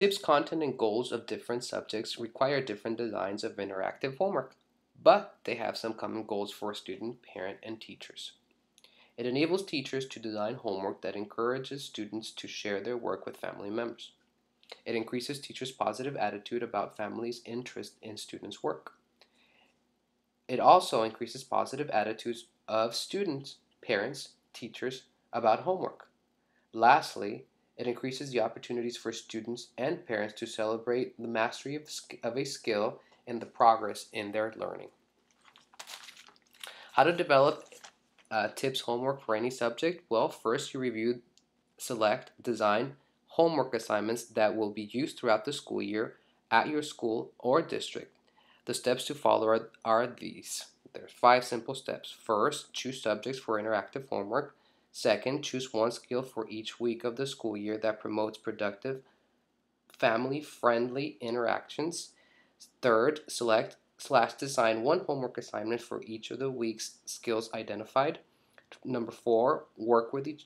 Tips, content, and goals of different subjects require different designs of interactive homework, but they have some common goals for student, parent, and teachers. It enables teachers to design homework that encourages students to share their work with family members. It increases teachers' positive attitude about families' interest in students' work. It also increases positive attitudes of students, parents, teachers about homework. Lastly, it increases the opportunities for students and parents to celebrate the mastery of a skill and the progress in their learning. How to develop tips homework for any subject? Well, first you review, select, design homework assignments that will be used throughout the school year at your school or district. The steps to follow are these. There's 5 simple steps. First, choose subjects for interactive homework. Second, choose one skill for each week of the school year that promotes productive, family-friendly interactions. Third, select/design one homework assignment for each of the week's skills identified. Number 4, work with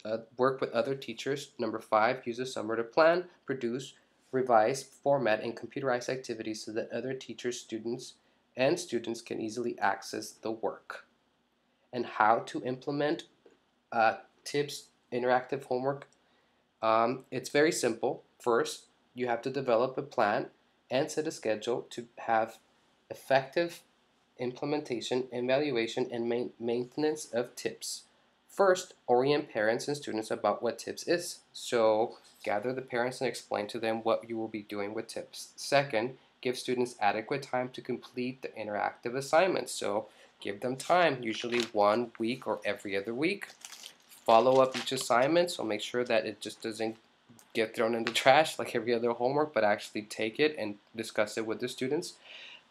other teachers. Number 5, use a summer to plan, produce, revise, format, and computerize activities so that other teachers, students can easily access the work. And how to implement uh, tips interactive homework. It's very simple. First, you have to develop a plan and set a schedule to have effective implementation, evaluation, and maintenance of tips. First, orient parents and students about what tips is. So, gather the parents and explain to them what you will be doing with tips. Second, give students adequate time to complete the interactive assignments. So, give them time, usually 1 week or every other week. Follow up each assignment, so make sure that it just doesn't get thrown in the trash like every other homework, but actually take it and discuss it with the students.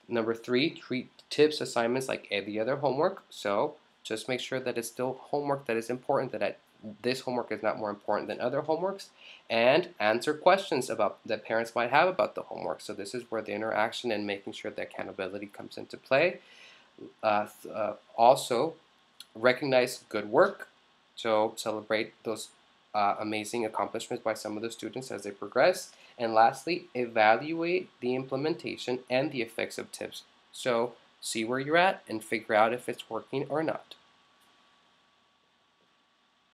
Number 3, treat tips assignments like any other homework. So just make sure that it's still homework that is important, that this homework is not more important than other homeworks, and answer questions about that parents might have about the homework. So this is where the interaction and making sure that accountability comes into play. Also, recognize good work. So celebrate those amazing accomplishments by some of the students as they progress. And lastly, evaluate the implementation and the effects of tips. So see where you're at and figure out if it's working or not.